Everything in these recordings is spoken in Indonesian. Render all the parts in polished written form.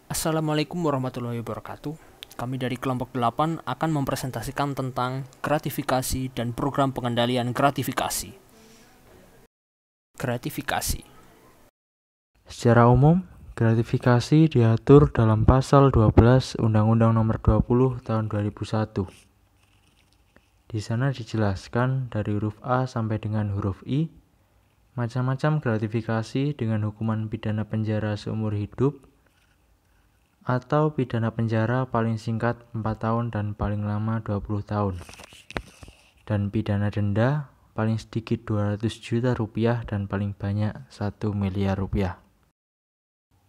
Assalamualaikum warahmatullahi wabarakatuh. Kami dari kelompok 8 akan mempresentasikan tentang gratifikasi dan program pengendalian gratifikasi. Gratifikasi. Secara umum, gratifikasi diatur dalam Pasal 12 Undang-Undang Nomor 20 Tahun 2001. Di sana dijelaskan dari huruf A sampai dengan huruf I, macam-macam gratifikasi dengan hukuman pidana penjara seumur hidup atau pidana penjara paling singkat 4 tahun dan paling lama 20 tahun. Dan pidana denda paling sedikit 200 juta rupiah dan paling banyak 1 miliar rupiah.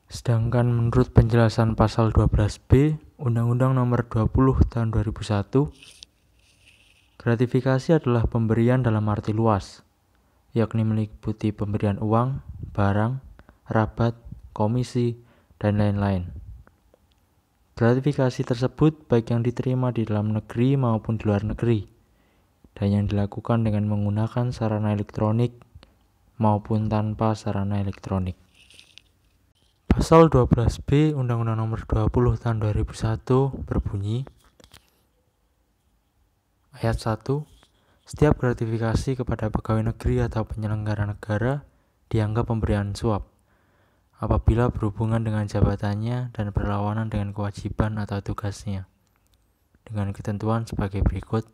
Sedangkan menurut penjelasan pasal 12B Undang-Undang Nomor 20 Tahun 2001, gratifikasi adalah pemberian dalam arti luas, yakni meliputi pemberian uang, barang, rabat, komisi, dan lain-lain. Gratifikasi tersebut baik yang diterima di dalam negeri maupun di luar negeri, dan yang dilakukan dengan menggunakan sarana elektronik maupun tanpa sarana elektronik. Pasal 12B Undang-Undang Nomor 20 Tahun 2001 berbunyi, Ayat 1, setiap gratifikasi kepada pegawai negeri atau penyelenggara negara dianggap pemberian suap apabila berhubungan dengan jabatannya dan berlawanan dengan kewajiban atau tugasnya, dengan ketentuan sebagai berikut.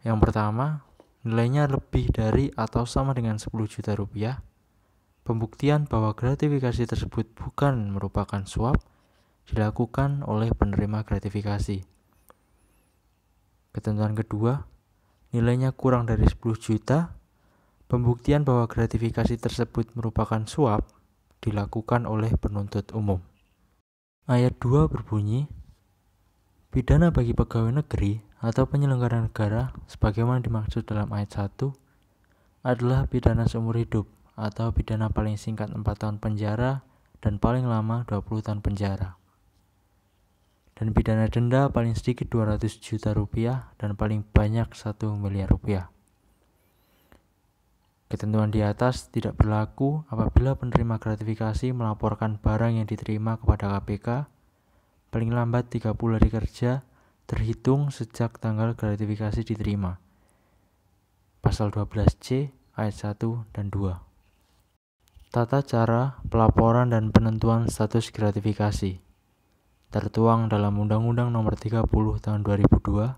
Yang pertama, nilainya lebih dari atau sama dengan 10 juta rupiah. Pembuktian bahwa gratifikasi tersebut bukan merupakan suap dilakukan oleh penerima gratifikasi. Ketentuan kedua, nilainya kurang dari 10 juta. Pembuktian bahwa gratifikasi tersebut merupakan suap dilakukan oleh penuntut umum. Ayat 2 berbunyi, pidana bagi pegawai negeri atau penyelenggara negara sebagaimana dimaksud dalam ayat 1 adalah pidana seumur hidup atau pidana paling singkat 4 tahun penjara dan paling lama 20 tahun penjara. Dan pidana denda paling sedikit 200 juta rupiah dan paling banyak 1 miliar rupiah. Ketentuan di atas tidak berlaku apabila penerima gratifikasi melaporkan barang yang diterima kepada KPK paling lambat 30 hari kerja terhitung sejak tanggal gratifikasi diterima. Pasal 12C ayat 1 dan 2. Tata cara pelaporan dan penentuan status gratifikasi tertuang dalam Undang-Undang Nomor 30 Tahun 2002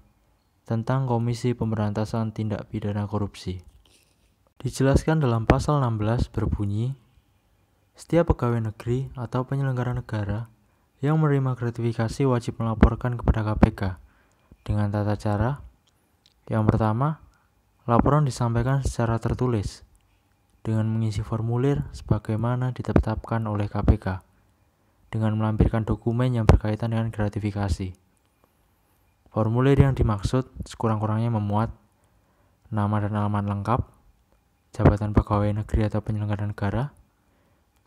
tentang Komisi Pemberantasan Tindak Pidana Korupsi. Dijelaskan dalam pasal 16 berbunyi, setiap pegawai negeri atau penyelenggara negara yang menerima gratifikasi wajib melaporkan kepada KPK dengan tata cara. Yang pertama, laporan disampaikan secara tertulis dengan mengisi formulir sebagaimana ditetapkan oleh KPK, dengan melampirkan dokumen yang berkaitan dengan gratifikasi. Formulir yang dimaksud sekurang-kurangnya memuat nama dan alamat lengkap, jabatan pegawai negeri atau penyelenggara negara,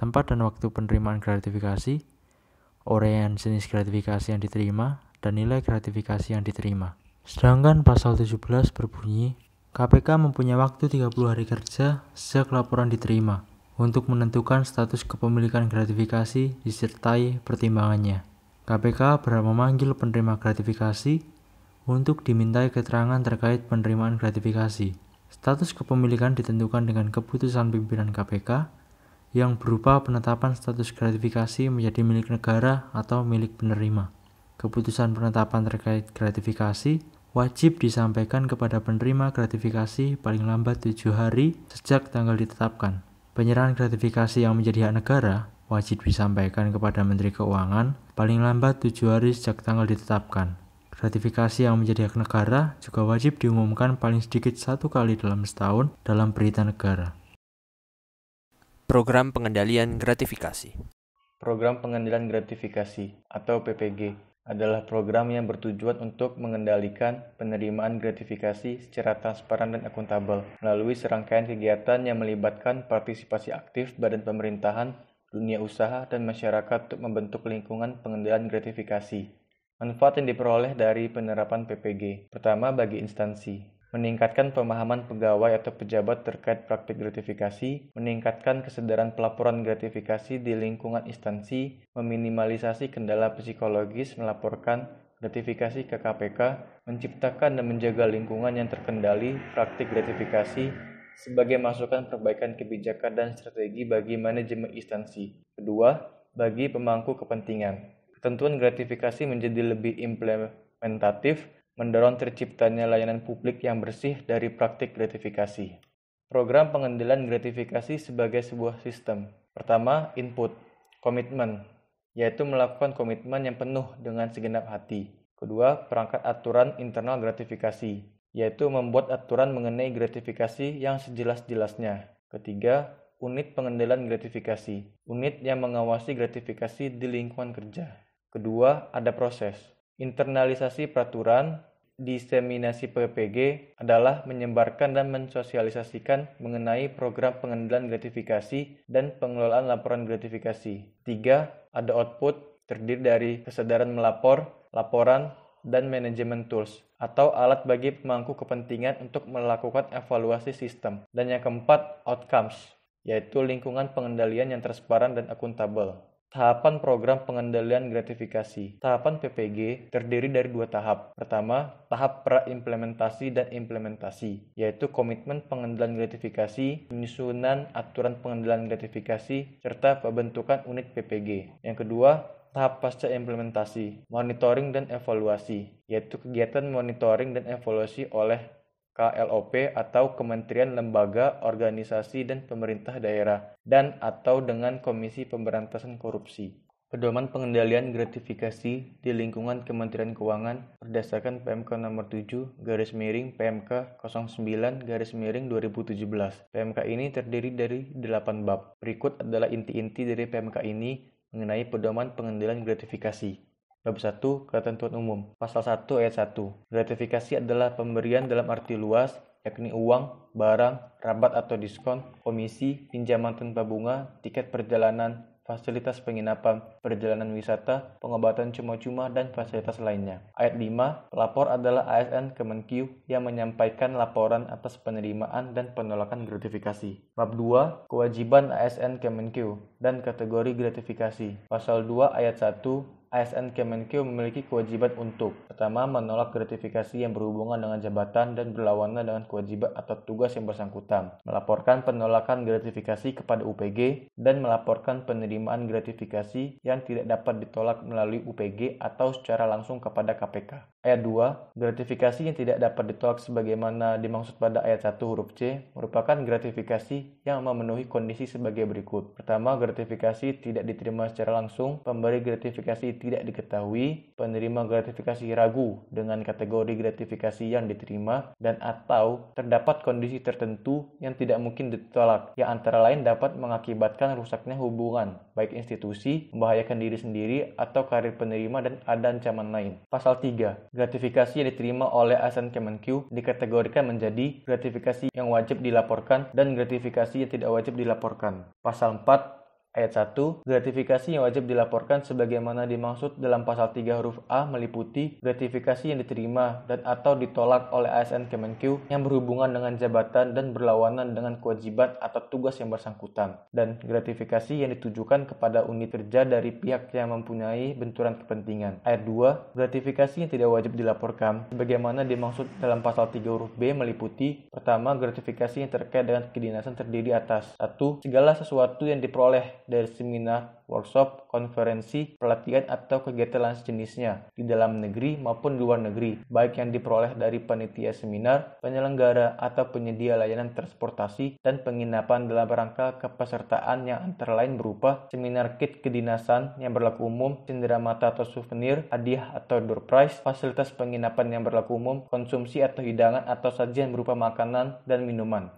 tempat dan waktu penerimaan gratifikasi, uraian jenis gratifikasi yang diterima, dan nilai gratifikasi yang diterima. Sedangkan pasal 17 berbunyi, KPK mempunyai waktu 30 hari kerja sejak laporan diterima untuk menentukan status kepemilikan gratifikasi disertai pertimbangannya. KPK berhak memanggil penerima gratifikasi untuk dimintai keterangan terkait penerimaan gratifikasi. Status kepemilikan ditentukan dengan keputusan pimpinan KPK yang berupa penetapan status gratifikasi menjadi milik negara atau milik penerima. Keputusan penetapan terkait gratifikasi wajib disampaikan kepada penerima gratifikasi paling lambat 7 hari sejak tanggal ditetapkan. Penyerahan gratifikasi yang menjadi hak negara wajib disampaikan kepada Menteri Keuangan paling lambat 7 hari sejak tanggal ditetapkan. Gratifikasi yang menjadi hak negara juga wajib diumumkan paling sedikit 1 kali dalam setahun dalam berita negara. Program pengendalian gratifikasi. Program pengendalian gratifikasi atau PPG adalah program yang bertujuan untuk mengendalikan penerimaan gratifikasi secara transparan dan akuntabel melalui serangkaian kegiatan yang melibatkan partisipasi aktif badan pemerintahan, dunia usaha, dan masyarakat untuk membentuk lingkungan pengendalian gratifikasi. Manfaat yang diperoleh dari penerapan PPG. Pertama, bagi instansi. meningkatkan pemahaman pegawai atau pejabat terkait praktik gratifikasi, meningkatkan kesadaran pelaporan gratifikasi di lingkungan instansi, meminimalisasi kendala psikologis melaporkan gratifikasi ke KPK, menciptakan dan menjaga lingkungan yang terkendali praktik gratifikasi sebagai masukan perbaikan kebijakan dan strategi bagi manajemen instansi. Kedua, bagi pemangku kepentingan. Ketentuan gratifikasi menjadi lebih implementatif, mendorong terciptanya layanan publik yang bersih dari praktik gratifikasi. Program pengendalian gratifikasi sebagai sebuah sistem. Pertama, input, komitmen, yaitu melakukan komitmen yang penuh dengan segenap hati. Kedua, perangkat aturan internal gratifikasi, yaitu membuat aturan mengenai gratifikasi yang sejelas-jelasnya. Ketiga, unit pengendalian gratifikasi, unit yang mengawasi gratifikasi di lingkungan kerja. Kedua, ada proses. Internalisasi peraturan, diseminasi PPG adalah menyebarkan dan mensosialisasikan mengenai program pengendalian gratifikasi dan pengelolaan laporan gratifikasi. Tiga, ada output, terdiri dari kesadaran melapor, laporan, dan manajemen tools, atau alat bagi pemangku kepentingan untuk melakukan evaluasi sistem. Dan yang keempat, outcomes, yaitu lingkungan pengendalian yang transparan dan akuntabel. Tahapan program pengendalian gratifikasi. Tahapan PPG terdiri dari 2 tahap. Pertama, tahap pra-implementasi dan implementasi, yaitu komitmen pengendalian gratifikasi, penyusunan aturan pengendalian gratifikasi, serta pembentukan unit PPG. Yang kedua, tahap pasca implementasi, monitoring dan evaluasi, yaitu kegiatan monitoring dan evaluasi oleh KLOP atau Kementerian Lembaga, Organisasi, dan Pemerintah Daerah, dan atau dengan Komisi Pemberantasan Korupsi. Pedoman pengendalian gratifikasi di lingkungan Kementerian Keuangan berdasarkan PMK nomor 7 PMK 09 2017. PMK ini terdiri dari 8 bab. Berikut adalah inti-inti dari PMK ini mengenai pedoman pengendalian gratifikasi. Bab 1. Ketentuan umum. Pasal 1 ayat 1. Gratifikasi adalah pemberian dalam arti luas, yakni uang, barang, rabat atau diskon, komisi, pinjaman tanpa bunga, tiket perjalanan, fasilitas penginapan, perjalanan wisata, pengobatan cuma-cuma, dan fasilitas lainnya. Ayat 5. Pelapor adalah ASN Kemenkeu yang menyampaikan laporan atas penerimaan dan penolakan gratifikasi. Bab 2. Kewajiban ASN Kemenkeu dan kategori gratifikasi. Pasal 2 ayat 1. ASN Kemenkeu memiliki kewajiban untuk: pertama, menolak gratifikasi yang berhubungan dengan jabatan dan berlawanan dengan kewajiban atau tugas yang bersangkutan, melaporkan penolakan gratifikasi kepada UPG, dan melaporkan penerimaan gratifikasi yang tidak dapat ditolak melalui UPG atau secara langsung kepada KPK. Ayat 2. Gratifikasi yang tidak dapat ditolak sebagaimana dimaksud pada ayat 1 huruf C merupakan gratifikasi yang memenuhi kondisi sebagai berikut. Pertama, gratifikasi tidak diterima secara langsung, pemberi gratifikasi tidak diketahui, penerima gratifikasi ragu dengan kategori gratifikasi yang diterima, dan atau terdapat kondisi tertentu yang tidak mungkin ditolak, yang antara lain dapat mengakibatkan rusaknya hubungan, baik institusi, membahayakan diri sendiri, atau karir penerima, dan ada ancaman lain. Pasal 3. Gratifikasi yang diterima oleh ASN Kemenkeu dikategorikan menjadi gratifikasi yang wajib dilaporkan dan gratifikasi yang tidak wajib dilaporkan. Pasal 4 ayat 1, gratifikasi yang wajib dilaporkan sebagaimana dimaksud dalam pasal 3 huruf A meliputi gratifikasi yang diterima dan atau ditolak oleh ASN Kemenkeu yang berhubungan dengan jabatan dan berlawanan dengan kewajiban atau tugas yang bersangkutan, dan gratifikasi yang ditujukan kepada unit kerja dari pihak yang mempunyai benturan kepentingan. Ayat 2, gratifikasi yang tidak wajib dilaporkan sebagaimana dimaksud dalam pasal 3 huruf B meliputi: pertama, gratifikasi yang terkait dengan kedinasan terdiri atas: 1. Segala sesuatu yang diperoleh dari seminar, workshop, konferensi, pelatihan, atau kegiatan lain sejenisnya di dalam negeri maupun di luar negeri, baik yang diperoleh dari panitia seminar, penyelenggara, atau penyedia layanan transportasi dan penginapan dalam rangka kepesertaan yang antara lain berupa seminar kit kedinasan yang berlaku umum, cenderamata atau souvenir, hadiah atau door prize, fasilitas penginapan yang berlaku umum, konsumsi atau hidangan atau sajian berupa makanan dan minuman.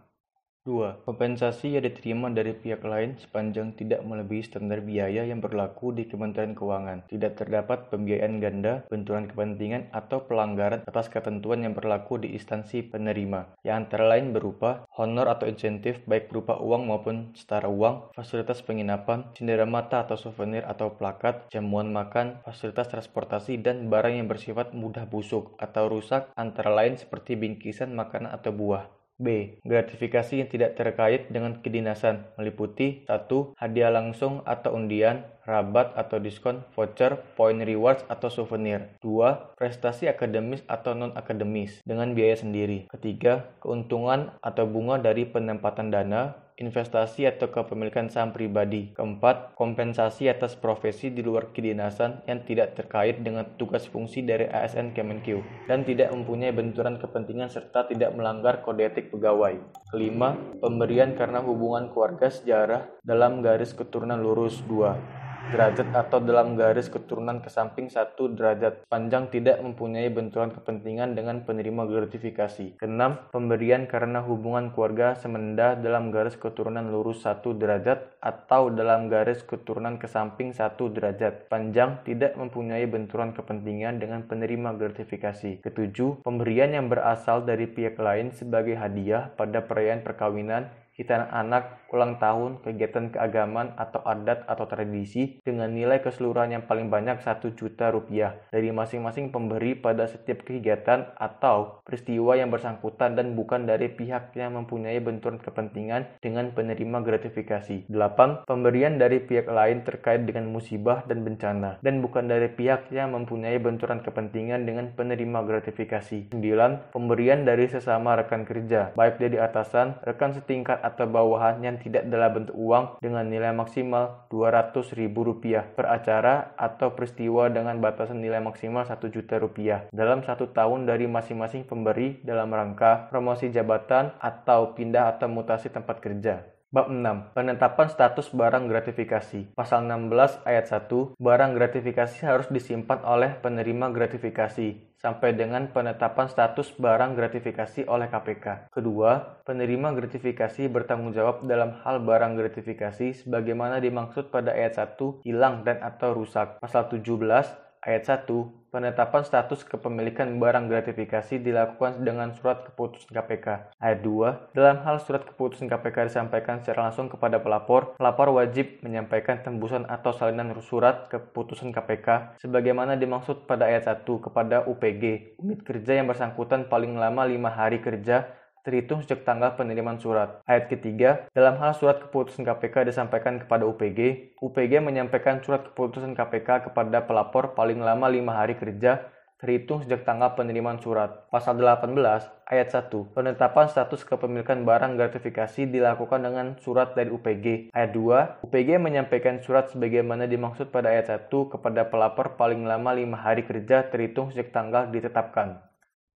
2. Kompensasi yang diterima dari pihak lain sepanjang tidak melebihi standar biaya yang berlaku di Kementerian Keuangan. Tidak terdapat pembiayaan ganda, benturan kepentingan, atau pelanggaran atas ketentuan yang berlaku di instansi penerima, yang antara lain berupa honor atau insentif baik berupa uang maupun setara uang, fasilitas penginapan, cindera mata atau souvenir atau plakat, jamuan makan, fasilitas transportasi, dan barang yang bersifat mudah busuk atau rusak antara lain seperti bingkisan makanan atau buah. B. Gratifikasi yang tidak terkait dengan kedinasan meliputi 1. Hadiah langsung atau undian, rabat atau diskon, voucher, point rewards atau souvenir. 2. Prestasi akademis atau non-akademis dengan biaya sendiri. Ketiga, keuntungan atau bunga dari penempatan dana, investasi atau kepemilikan saham pribadi. Keempat, kompensasi atas profesi di luar kedinasan yang tidak terkait dengan tugas fungsi dari ASN Kemenq dan tidak mempunyai benturan kepentingan serta tidak melanggar kode etik pegawai. Kelima, pemberian karena hubungan keluarga sejarah dalam garis keturunan lurus 2 derajat atau dalam garis keturunan ke samping 1 derajat panjang tidak mempunyai benturan kepentingan dengan penerima gratifikasi. Keenam, pemberian karena hubungan keluarga semenda dalam garis keturunan lurus 1 derajat atau dalam garis keturunan ke samping 1 derajat panjang tidak mempunyai benturan kepentingan dengan penerima gratifikasi. Ketujuh, pemberian yang berasal dari pihak lain sebagai hadiah pada perayaan perkawinan, hitanan anak, ulang tahun, kegiatan keagamaan atau adat atau tradisi dengan nilai keseluruhan yang paling banyak 1 juta rupiah dari masing-masing pemberi pada setiap kegiatan atau peristiwa yang bersangkutan dan bukan dari pihak yang mempunyai benturan kepentingan dengan penerima gratifikasi. 8. Pemberian dari pihak lain terkait dengan musibah dan bencana dan bukan dari pihak yang mempunyai benturan kepentingan dengan penerima gratifikasi. 9. Pemberian dari sesama rekan kerja, baik dari atasan, rekan setingkat atau bawahan yang tidak dalam bentuk uang dengan nilai maksimal Rp200.000 per acara atau peristiwa dengan batasan nilai maksimal Rp1 juta dalam 1 tahun dari masing-masing pemberi dalam rangka promosi jabatan atau pindah atau mutasi tempat kerja. Bab 6. Penetapan status barang gratifikasi. Pasal 16 ayat 1, barang gratifikasi harus disimpan oleh penerima gratifikasi sampai dengan penetapan status barang gratifikasi oleh KPK. Kedua, penerima gratifikasi bertanggung jawab dalam hal barang gratifikasi sebagaimana dimaksud pada ayat 1 hilang dan atau rusak. Pasal 17 ayat 1, penetapan status kepemilikan barang gratifikasi dilakukan dengan surat keputusan KPK. Ayat 2, dalam hal surat keputusan KPK disampaikan secara langsung kepada pelapor, pelapor wajib menyampaikan tembusan atau salinan surat keputusan KPK sebagaimana dimaksud pada ayat 1 kepada UPG, unit kerja yang bersangkutan paling lama 5 hari kerja terhitung sejak tanggal penerimaan surat. Ayat ketiga, dalam hal surat keputusan KPK disampaikan kepada UPG, UPG menyampaikan surat keputusan KPK kepada pelapor paling lama 5 hari kerja terhitung sejak tanggal penerimaan surat. Pasal 18 ayat 1, penetapan status kepemilikan barang gratifikasi dilakukan dengan surat dari UPG. Ayat 2, UPG menyampaikan surat sebagaimana dimaksud pada ayat 1 kepada pelapor paling lama 5 hari kerja terhitung sejak tanggal ditetapkan.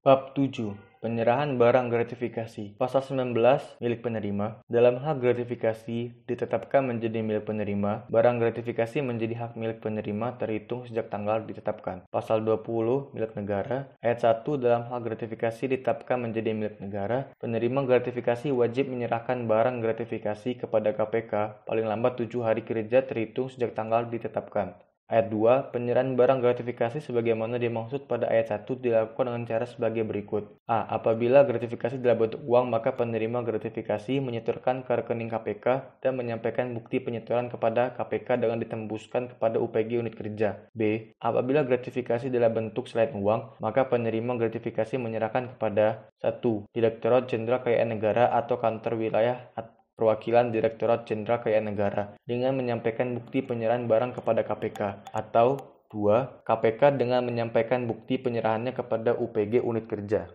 Bab 7. Penyerahan barang gratifikasi. Pasal 19, milik penerima. Dalam hak gratifikasi ditetapkan menjadi milik penerima, barang gratifikasi menjadi hak milik penerima terhitung sejak tanggal ditetapkan. Pasal 20, milik negara. Ayat 1, dalam hal gratifikasi ditetapkan menjadi milik negara, penerima gratifikasi wajib menyerahkan barang gratifikasi kepada KPK paling lambat 7 hari kerja terhitung sejak tanggal ditetapkan. Ayat 2, penyerahan barang gratifikasi sebagaimana dimaksud pada ayat 1 dilakukan dengan cara sebagai berikut. A. Apabila gratifikasi dalam bentuk uang, maka penerima gratifikasi menyetorkan ke rekening KPK dan menyampaikan bukti penyetoran kepada KPK dengan ditembuskan kepada UPG unit kerja. B. Apabila gratifikasi dalam bentuk selain uang, maka penerima gratifikasi menyerahkan kepada 1. Direktorat Jenderal Kekayaan Negara atau kantor wilayah perwakilan Direktorat Jenderal Kekayaan Negara dengan menyampaikan bukti penyerahan barang kepada KPK, atau 2. KPK dengan menyampaikan bukti penyerahannya kepada UPG unit kerja.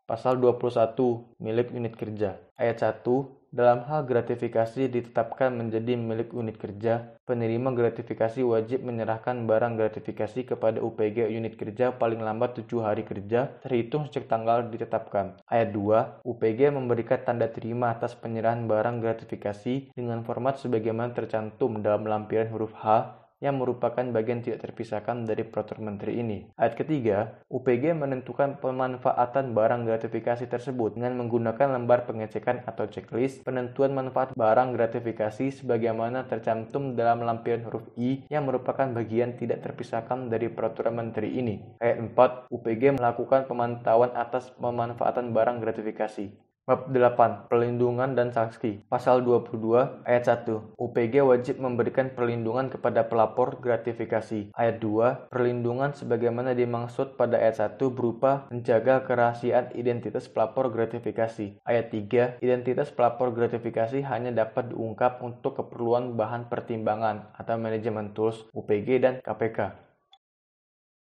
Pasal 21, milik unit kerja. Ayat 1, dalam hal gratifikasi ditetapkan menjadi milik unit kerja, penerima gratifikasi wajib menyerahkan barang gratifikasi kepada UPG unit kerja paling lambat 7 hari kerja terhitung sejak tanggal ditetapkan. Ayat 2, UPG memberikan tanda terima atas penyerahan barang gratifikasi dengan format sebagaimana tercantum dalam lampiran huruf H yang merupakan bagian tidak terpisahkan dari peraturan menteri ini. Ayat ketiga, UPG menentukan pemanfaatan barang gratifikasi tersebut dengan menggunakan lembar pengecekan atau checklist penentuan manfaat barang gratifikasi sebagaimana tercantum dalam lampiran huruf I yang merupakan bagian tidak terpisahkan dari peraturan menteri ini. Ayat 4, UPG melakukan pemantauan atas pemanfaatan barang gratifikasi. Bab 8. Perlindungan dan sanksi. Pasal 22 ayat 1. UPG wajib memberikan perlindungan kepada pelapor gratifikasi. Ayat 2. Perlindungan sebagaimana dimaksud pada ayat 1 berupa menjaga kerahasiaan identitas pelapor gratifikasi. Ayat 3. Identitas pelapor gratifikasi hanya dapat diungkap untuk keperluan bahan pertimbangan atau manajemen tools UPG dan KPK.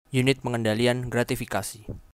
Unit pengendalian gratifikasi.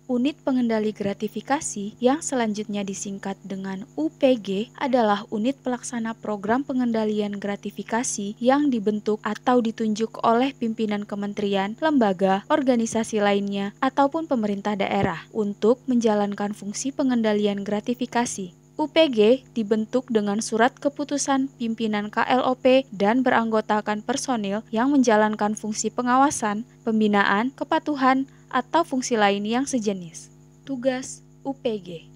Unit pengendali gratifikasi yang selanjutnya disingkat dengan UPG adalah unit pelaksana program pengendalian gratifikasi yang dibentuk atau ditunjuk oleh pimpinan kementerian, lembaga, organisasi lainnya, ataupun pemerintah daerah untuk menjalankan fungsi pengendalian gratifikasi. UPG dibentuk dengan surat keputusan pimpinan KLOP dan beranggotakan personil yang menjalankan fungsi pengawasan, pembinaan, kepatuhan, atau fungsi lain yang sejenis. Tugas UPG.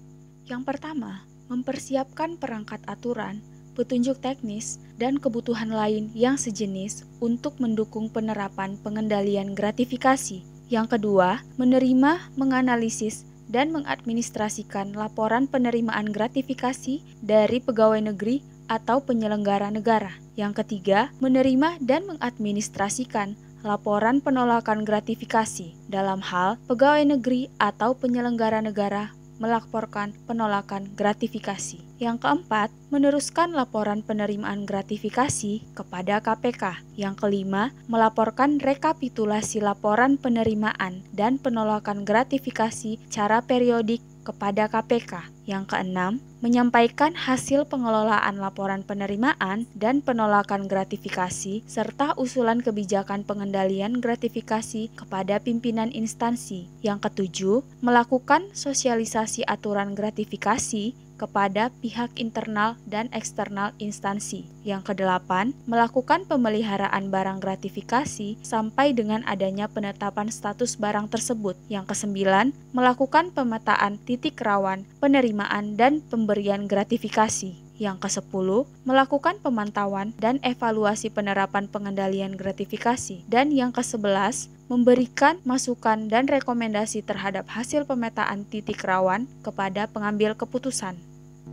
Yang pertama, mempersiapkan perangkat aturan, petunjuk teknis, dan kebutuhan lain yang sejenis untuk mendukung penerapan pengendalian gratifikasi. Yang kedua, menerima, menganalisis, dan mengadministrasikan laporan penerimaan gratifikasi dari pegawai negeri atau penyelenggara negara. Yang ketiga, menerima dan mengadministrasikan laporan penolakan gratifikasi dalam hal pegawai negeri atau penyelenggara negara melaporkan penolakan gratifikasi. Yang keempat, meneruskan laporan penerimaan gratifikasi kepada KPK. Yang kelima, melaporkan rekapitulasi laporan penerimaan dan penolakan gratifikasi secara periodik kepada KPK. Yang keenam, menyampaikan hasil pengelolaan laporan penerimaan dan penolakan gratifikasi serta usulan kebijakan pengendalian gratifikasi kepada pimpinan instansi. Yang ketujuh, melakukan sosialisasi aturan gratifikasi kepada pihak internal dan eksternal instansi. Yang kedelapan, melakukan pemeliharaan barang gratifikasi sampai dengan adanya penetapan status barang tersebut. Yang kesembilan, melakukan pemetaan titik rawan penerimaan dan pemberian gratifikasi. Yang ke-10, melakukan pemantauan dan evaluasi penerapan pengendalian gratifikasi. Dan yang ke-11, memberikan masukan dan rekomendasi terhadap hasil pemetaan titik rawan kepada pengambil keputusan.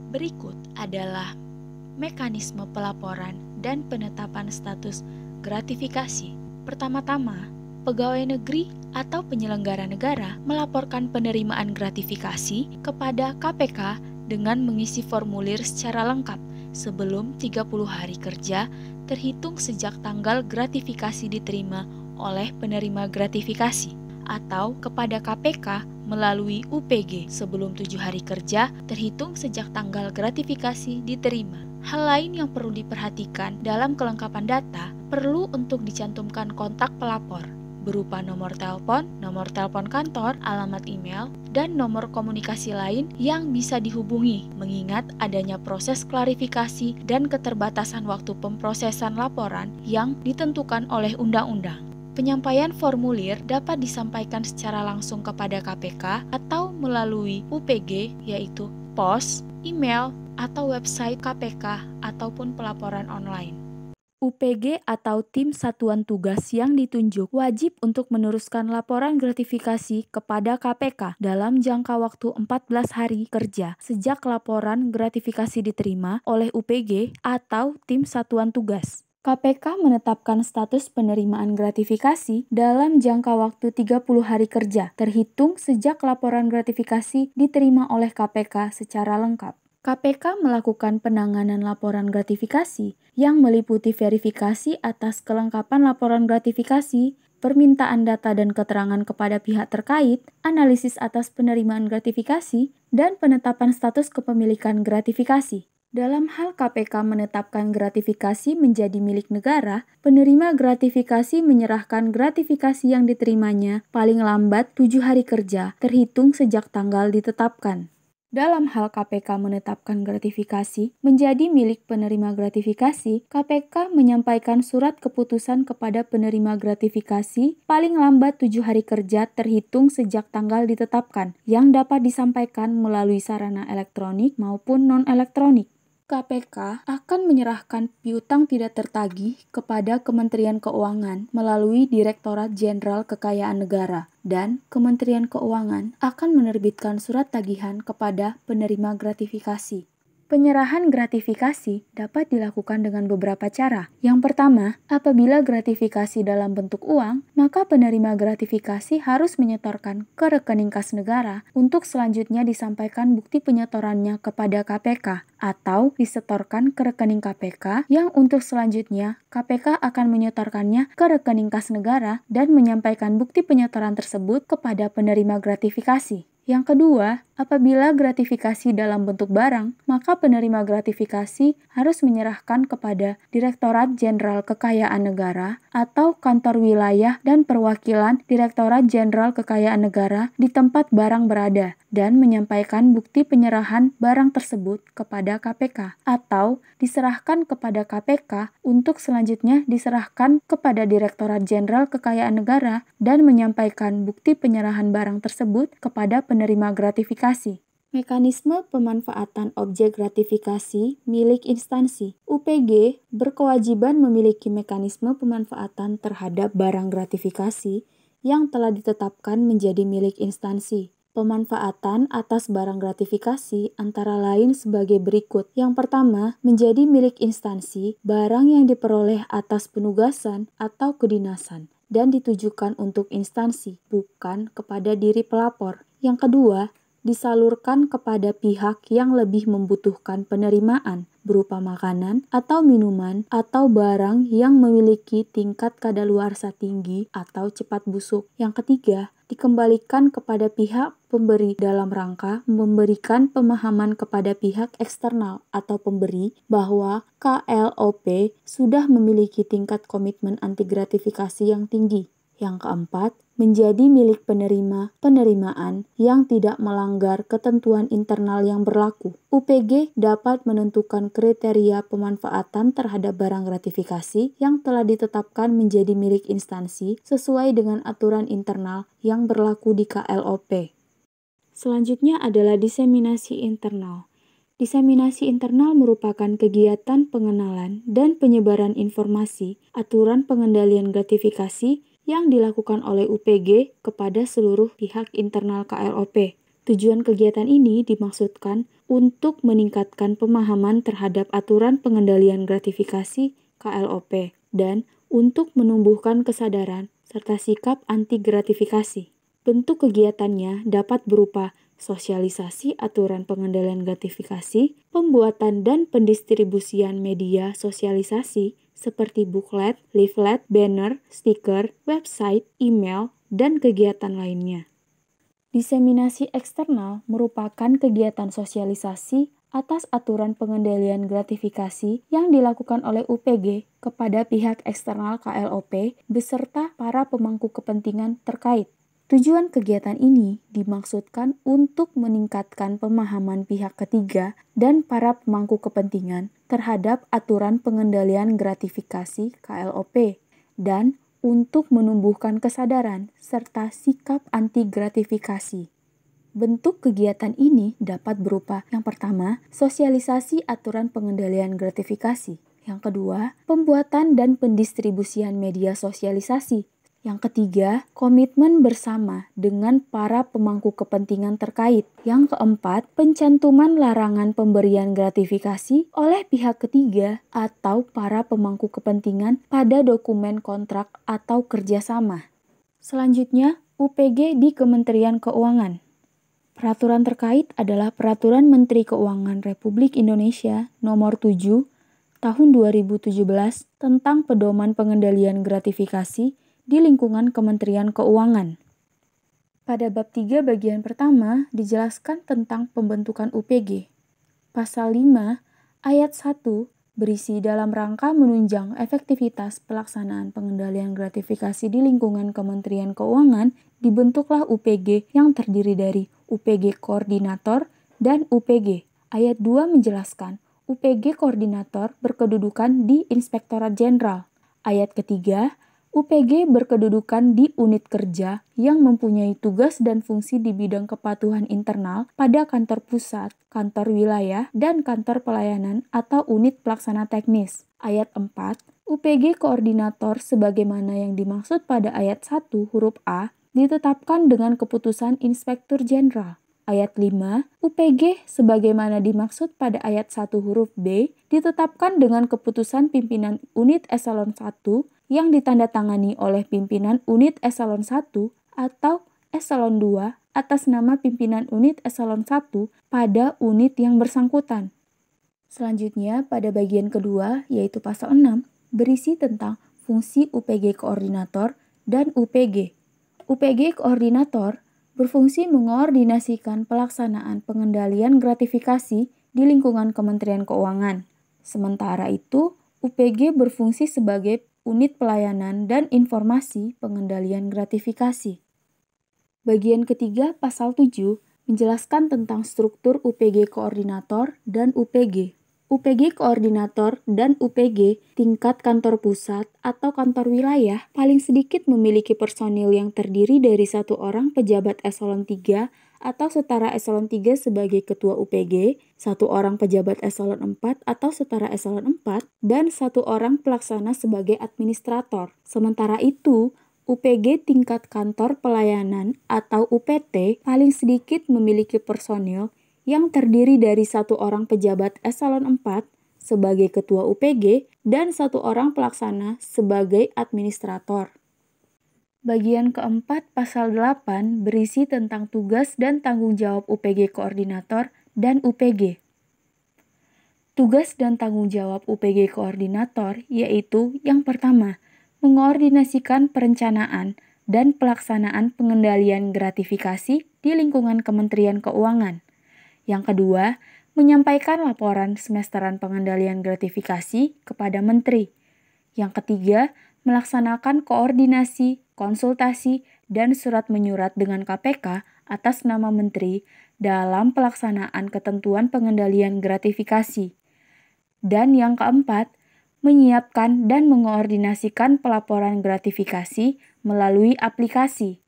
Berikut adalah mekanisme pelaporan dan penetapan status gratifikasi. Pertama-tama, pegawai negeri atau penyelenggara negara melaporkan penerimaan gratifikasi kepada KPK dengan mengisi formulir secara lengkap sebelum 30 hari kerja terhitung sejak tanggal gratifikasi diterima oleh penerima gratifikasi, atau kepada KPK melalui UPG sebelum 7 hari kerja terhitung sejak tanggal gratifikasi diterima. Hal lain yang perlu diperhatikan dalam kelengkapan data perlu untuk dicantumkan kontak pelapor berupa nomor telepon kantor, alamat email, dan nomor komunikasi lain yang bisa dihubungi, mengingat adanya proses klarifikasi dan keterbatasan waktu pemprosesan laporan yang ditentukan oleh undang-undang. Penyampaian formulir dapat disampaikan secara langsung kepada KPK atau melalui UPG, yaitu pos, email, atau website KPK ataupun pelaporan online. UPG atau tim satuan tugas yang ditunjuk wajib untuk meneruskan laporan gratifikasi kepada KPK dalam jangka waktu 14 hari kerja sejak laporan gratifikasi diterima oleh UPG atau tim satuan tugas. KPK menetapkan status penerimaan gratifikasi dalam jangka waktu 30 hari kerja terhitung sejak laporan gratifikasi diterima oleh KPK secara lengkap. KPK melakukan penanganan laporan gratifikasi yang meliputi verifikasi atas kelengkapan laporan gratifikasi, permintaan data dan keterangan kepada pihak terkait, analisis atas penerimaan gratifikasi, dan penetapan status kepemilikan gratifikasi. Dalam hal KPK menetapkan gratifikasi menjadi milik negara, penerima gratifikasi menyerahkan gratifikasi yang diterimanya paling lambat 7 hari kerja terhitung sejak tanggal ditetapkan. Dalam hal KPK menetapkan gratifikasi menjadi milik penerima gratifikasi, KPK menyampaikan surat keputusan kepada penerima gratifikasi paling lambat 7 hari kerja terhitung sejak tanggal ditetapkan, yang dapat disampaikan melalui sarana elektronik maupun non-elektronik. KPK akan menyerahkan piutang tidak tertagih kepada Kementerian Keuangan melalui Direktorat Jenderal Kekayaan Negara, dan Kementerian Keuangan akan menerbitkan surat tagihan kepada penerima gratifikasi. Penyerahan gratifikasi dapat dilakukan dengan beberapa cara. Yang pertama, apabila gratifikasi dalam bentuk uang, maka penerima gratifikasi harus menyetorkan ke rekening kas negara untuk selanjutnya disampaikan bukti penyetorannya kepada KPK, atau disetorkan ke rekening KPK yang untuk selanjutnya KPK akan menyetorkannya ke rekening kas negara dan menyampaikan bukti penyetoran tersebut kepada penerima gratifikasi. Yang kedua, apabila gratifikasi dalam bentuk barang, maka penerima gratifikasi harus menyerahkan kepada Direktorat Jenderal Kekayaan Negara atau kantor wilayah dan perwakilan Direktorat Jenderal Kekayaan Negara di tempat barang berada dan menyampaikan bukti penyerahan barang tersebut kepada KPK, atau diserahkan kepada KPK untuk selanjutnya diserahkan kepada Direktorat Jenderal Kekayaan Negara dan menyampaikan bukti penyerahan barang tersebut kepada penerima gratifikasi. Mekanisme pemanfaatan objek gratifikasi milik instansi. UPG berkewajiban memiliki mekanisme pemanfaatan terhadap barang gratifikasi yang telah ditetapkan menjadi milik instansi. Pemanfaatan atas barang gratifikasi antara lain sebagai berikut. Yang pertama, menjadi milik instansi barang yang diperoleh atas penugasan atau kedinasan dan ditujukan untuk instansi, bukan kepada diri pelapor. Yang kedua, disalurkan kepada pihak yang lebih membutuhkan penerimaan berupa makanan atau minuman atau barang yang memiliki tingkat kadaluarsa tinggi atau cepat busuk. Yang ketiga, dikembalikan kepada pihak pemberi dalam rangka memberikan pemahaman kepada pihak eksternal atau pemberi bahwa KLOP sudah memiliki tingkat komitmen anti gratifikasi yang tinggi. Yang keempat, menjadi milik penerima penerimaan yang tidak melanggar ketentuan internal yang berlaku. UPG dapat menentukan kriteria pemanfaatan terhadap barang gratifikasi yang telah ditetapkan menjadi milik instansi sesuai dengan aturan internal yang berlaku di KLOP. Selanjutnya adalah diseminasi internal. Diseminasi internal merupakan kegiatan pengenalan dan penyebaran informasi aturan pengendalian gratifikasi yang dilakukan oleh UPG kepada seluruh pihak internal KLOP. Tujuan kegiatan ini dimaksudkan untuk meningkatkan pemahaman terhadap aturan pengendalian gratifikasi KLOP dan untuk menumbuhkan kesadaran serta sikap anti gratifikasi. Bentuk kegiatannya dapat berupa sosialisasi aturan pengendalian gratifikasi, pembuatan dan pendistribusian media sosialisasi seperti booklet, leaflet, banner, stiker, website, email, dan kegiatan lainnya. Diseminasi eksternal merupakan kegiatan sosialisasi atas aturan pengendalian gratifikasi yang dilakukan oleh UPG kepada pihak eksternal KLOP beserta para pemangku kepentingan terkait. Tujuan kegiatan ini dimaksudkan untuk meningkatkan pemahaman pihak ketiga dan para pemangku kepentingan terhadap aturan pengendalian gratifikasi KLOP dan untuk menumbuhkan kesadaran serta sikap anti gratifikasi. Bentuk kegiatan ini dapat berupa yang pertama, sosialisasi aturan pengendalian gratifikasi. Yang kedua, pembuatan dan pendistribusian media sosialisasi. Yang ketiga, komitmen bersama dengan para pemangku kepentingan terkait. Yang keempat, pencantuman larangan pemberian gratifikasi oleh pihak ketiga atau para pemangku kepentingan pada dokumen kontrak atau kerjasama. Selanjutnya, UPG di Kementerian Keuangan. Peraturan terkait adalah Peraturan Menteri Keuangan Republik Indonesia Nomor 7 Tahun 2017 tentang Pedoman Pengendalian Gratifikasi di lingkungan Kementerian Keuangan. Pada bab 3 bagian pertama dijelaskan tentang pembentukan UPG. Pasal 5 ayat 1 berisi dalam rangka menunjang efektivitas pelaksanaan pengendalian gratifikasi di lingkungan Kementerian Keuangan, dibentuklah UPG yang terdiri dari UPG Koordinator dan UPG. Ayat 2 menjelaskan, UPG koordinator berkedudukan di Inspektorat Jenderal. Ayat ketiga, UPG berkedudukan di unit kerja yang mempunyai tugas dan fungsi di bidang kepatuhan internal pada kantor pusat, kantor wilayah, dan kantor pelayanan atau unit pelaksana teknis. Ayat 4, UPG koordinator sebagaimana yang dimaksud pada ayat 1 huruf A ditetapkan dengan keputusan Inspektur Jenderal. Ayat 5, UPG sebagaimana dimaksud pada ayat 1 huruf B ditetapkan dengan keputusan pimpinan unit eselon 1 yang ditandatangani oleh pimpinan unit eselon 1 atau eselon 2 atas nama pimpinan unit eselon 1 pada unit yang bersangkutan. Selanjutnya, pada bagian kedua, yaitu pasal 6, berisi tentang fungsi UPG koordinator dan UPG. UPG koordinator berfungsi mengoordinasikan pelaksanaan pengendalian gratifikasi di lingkungan Kementerian Keuangan. Sementara itu, UPG berfungsi sebagai unit pelayanan dan informasi pengendalian gratifikasi. Bagian ketiga pasal 7 menjelaskan tentang struktur UPG koordinator dan UPG. UPG koordinator dan UPG tingkat kantor pusat atau kantor wilayah paling sedikit memiliki personil yang terdiri dari 1 orang pejabat eselon 3 atau setara eselon 3 sebagai ketua UPG, 1 orang pejabat eselon 4 atau setara eselon 4, dan 1 orang pelaksana sebagai administrator. Sementara itu, UPG tingkat kantor pelayanan atau UPT paling sedikit memiliki personil yang terdiri dari 1 orang pejabat eselon 4 sebagai ketua UPG dan 1 orang pelaksana sebagai administrator. Bagian keempat pasal 8 berisi tentang tugas dan tanggung jawab UPG koordinator dan UPG. Tugas dan tanggung jawab UPG koordinator yaitu yang pertama, mengoordinasikan perencanaan dan pelaksanaan pengendalian gratifikasi di lingkungan Kementerian Keuangan. Yang kedua, menyampaikan laporan semesteran pengendalian gratifikasi kepada Menteri. Yang ketiga, melaksanakan koordinasi, konsultasi, dan surat menyurat dengan KPK atas nama Menteri dalam pelaksanaan ketentuan pengendalian gratifikasi. Dan yang keempat, menyiapkan dan mengoordinasikan pelaporan gratifikasi melalui aplikasi.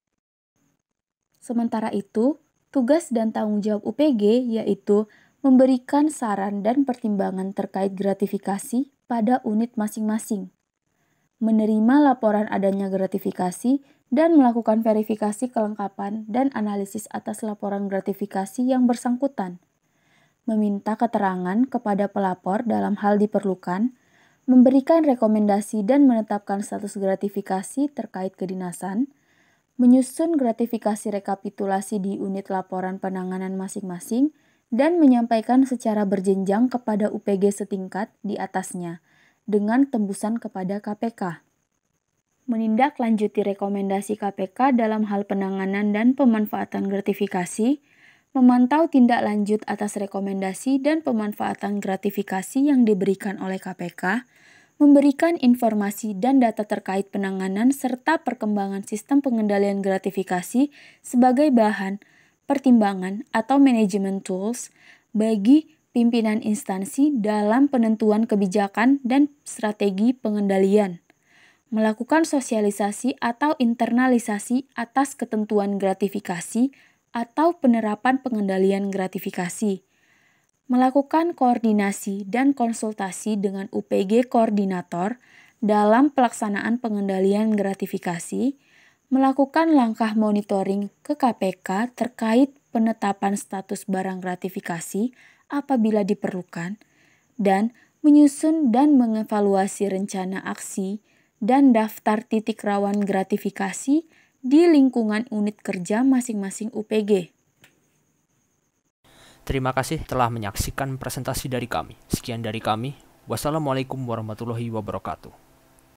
Sementara itu, tugas dan tanggung jawab UPG yaitu memberikan saran dan pertimbangan terkait gratifikasi pada unit masing-masing, menerima laporan adanya gratifikasi dan melakukan verifikasi kelengkapan dan analisis atas laporan gratifikasi yang bersangkutan, meminta keterangan kepada pelapor dalam hal diperlukan, memberikan rekomendasi dan menetapkan status gratifikasi terkait kedinasan, menyusun gratifikasi rekapitulasi di unit laporan penanganan masing-masing, dan menyampaikan secara berjenjang kepada UPG setingkat di atasnya, dengan tembusan kepada KPK. Menindaklanjuti rekomendasi KPK dalam hal penanganan dan pemanfaatan gratifikasi, memantau tindak lanjut atas rekomendasi dan pemanfaatan gratifikasi yang diberikan oleh KPK, memberikan informasi dan data terkait penanganan serta perkembangan sistem pengendalian gratifikasi sebagai bahan, pertimbangan atau manajemen tools bagi pimpinan instansi dalam penentuan kebijakan dan strategi pengendalian, melakukan sosialisasi atau internalisasi atas ketentuan gratifikasi atau penerapan pengendalian gratifikasi, melakukan koordinasi dan konsultasi dengan UPG koordinator dalam pelaksanaan pengendalian gratifikasi, melakukan langkah monitoring ke KPK terkait penetapan status barang gratifikasi apabila diperlukan, dan menyusun dan mengevaluasi rencana aksi dan daftar titik rawan gratifikasi di lingkungan unit kerja masing-masing UPG. Terima kasih telah menyaksikan presentasi dari kami. Sekian dari kami. Wassalamualaikum warahmatullahi wabarakatuh.